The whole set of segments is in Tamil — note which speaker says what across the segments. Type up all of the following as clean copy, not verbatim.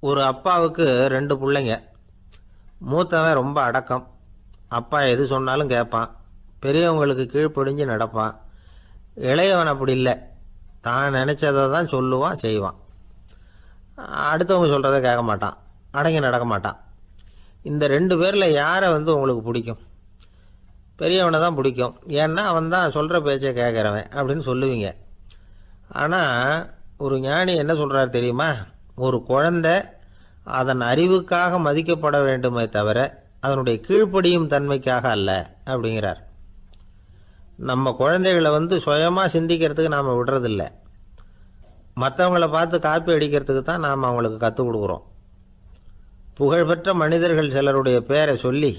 Speaker 1: ஒரு அப்பாவுக்கு 2 பிள்ளைங்க. மூத்தவன் ரொம்ப அடக்கம். அப்பா எது சொன்னாலும் கேட்பான். பெரியவங்களுக்கு கீழ்ப்படிஞ்சு நடப்பான். இளையவன் அப்படி இல்லை. தான் நினச்சதை தான் சொல்லுவான், செய்வான். அடுத்தவங்க சொல்கிறத கேட்க மாட்டான், அடங்கி நடக்க மாட்டான். இந்த 2 பேரில் யாரை உங்களுக்கு பிடிக்கும்? பெரியவனை தான் பிடிக்கும். ஏன்னா அவன் தான் சொல்கிற பேச்சை கேட்குறவன் அப்படின்னு சொல்லுவீங்க. ஆனால் ஒரு ஞானி என்ன சொல்கிறார் தெரியுமா? ஒரு குழந்தை அதன் அறிவுக்காக மதிக்கப்பட வேண்டுமே தவிர அதனுடைய கீழ்ப்படியும் தன்மைக்காக அல்ல அப்படிங்கிறார். நம்ம குழந்தைகளை சுயமாக சிந்திக்கிறதுக்கு நாம் விடுறதில்லை. மற்றவங்கள பார்த்து காப்பி அடிக்கிறதுக்கு தான் நாம் அவங்களுக்கு கற்றுக் கொடுக்குறோம். புகழ்பெற்ற மனிதர்கள் சிலருடைய பேரை சொல்லி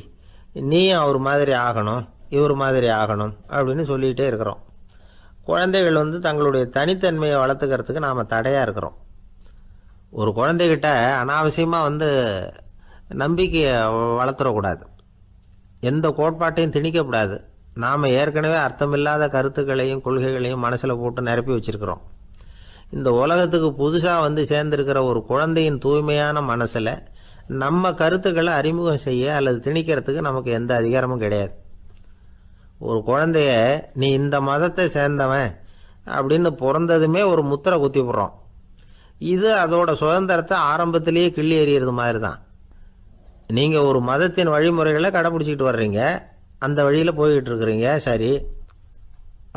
Speaker 1: நீயும் அவர் மாதிரி ஆகணும், இவர் மாதிரி ஆகணும் அப்படின்னு சொல்லிகிட்டே இருக்கிறோம். குழந்தைகள் தங்களுடைய தனித்தன்மையை வளர்த்துக்கிறதுக்கு நாம் தடையாக இருக்கிறோம். ஒரு குழந்தைகிட்ட அனாவசியமாக நம்பிக்கையை வளர்த்துடக்கூடாது. எந்த கோட்பாட்டையும் திணிக்கக்கூடாது. நாம் ஏற்கனவே அர்த்தமில்லாத கருத்துக்களையும் கொள்கைகளையும் மனசில் போட்டு நிரப்பி வச்சுருக்கிறோம். இந்த உலகத்துக்கு புதுசாக சேர்ந்திருக்கிற ஒரு குழந்தையின் தூய்மையான மனசில் நம்ம கருத்துக்களை அறிமுகம் செய்ய அல்லது திணிக்கிறதுக்கு நமக்கு எந்த அதிகாரமும் கிடையாது. ஒரு குழந்தைய நீ இந்த மதத்தை சேர்ந்தவன் அப்படின்னு பிறந்ததுமே ஒரு முத்திரை குத்தி விடுறோம். இது அதோட சுதந்திரத்தை ஆரம்பத்திலேயே கிள்ளி எறிகிறது மாதிரி தான். நீங்கள் ஒரு மதத்தின் வழிமுறைகளை கடைப்பிடிச்சிக்கிட்டு வர்றீங்க, அந்த வழியில் போய்கிட்டு இருக்கிறீங்க, சரி,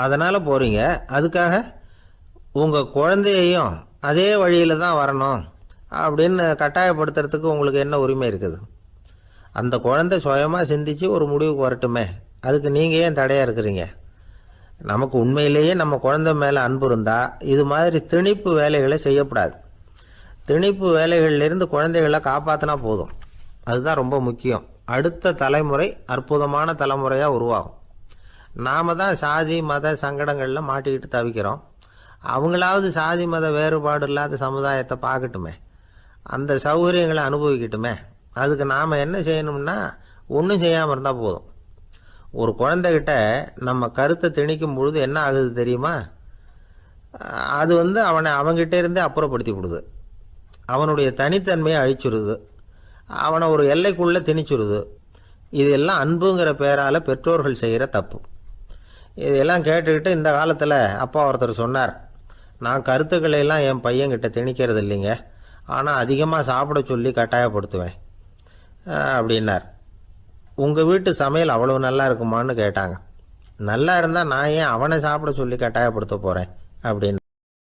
Speaker 1: அதனால் போகிறீங்க. அதுக்காக உங்கள் குழந்தையையும் அதே வழியில் தான் வரணும் அப்படின்னு கட்டாயப்படுத்துறதுக்கு உங்களுக்கு என்ன உரிமை இருக்குது? அந்த குழந்தை சுயமாக சிந்தித்து ஒரு முடிவுக்கு வரட்டுமே, அதுக்கு நீங்கள் ஏன் தடையாக இருக்கிறீங்க? நமக்கு உண்மையிலேயே நம்ம குழந்தை மேலே அன்பு இருந்தால் இது மாதிரி திணிப்பு வேலைகளை செய்யக்கூடாது. திணிப்பு வேலைகளிலிருந்து குழந்தைகளை காப்பாற்றினா போதும். அதுதான் ரொம்ப முக்கியம். அடுத்த தலைமுறை அற்புதமான தலைமுறையாக உருவாகும். நாம் தான் சாதி மத சங்கடங்களில் மாட்டிக்கிட்டு தவிக்கிறோம். அவங்களாவது சாதி மத வேறுபாடு இல்லாத சமுதாயத்தை பார்க்கட்டுமே, அந்த சௌகரியங்களை அனுபவிக்கட்டுமே. அதுக்கு நாம் என்ன செய்யணும்னா ஒன்றும் செய்யாமல் இருந்தால் போதும். ஒரு குழந்தைகிட்ட நம்ம கருத்தை திணிக்கும் பொழுது என்ன ஆகுது தெரியுமா? அது அவனை அவங்ககிட்ட இருந்தே அப்புறப்படுத்தி விடுது. அவனுடைய தனித்தன்மையை அழிச்சுடுது. அவனை ஒரு எல்லைக்குள்ளே திணிச்சுடுது. இதெல்லாம் அன்புங்கிற பேரால் பெற்றோர்கள் செய்கிற தப்பு. இதெல்லாம் கேட்டுக்கிட்டு இந்த காலத்தில் அப்பா ஒருத்தர் சொன்னார், நான் கருத்துக்களை எல்லாம் என் பையன்கிட்ட திணிக்கிறது இல்லைங்க, ஆனால் அதிகமாக சாப்பிட சொல்லி கட்டாயப்படுத்துவேன் அப்படின்னார். உங்கள் வீட்டு சமையல் அவ்வளோ நல்லா இருக்குமான்னு கேட்டாங்க. நல்லா இருந்தால் நான் ஏன் அவனை சாப்பிட சொல்லி கட்டாயப்படுத்த போகிறேன் அப்படின்னு.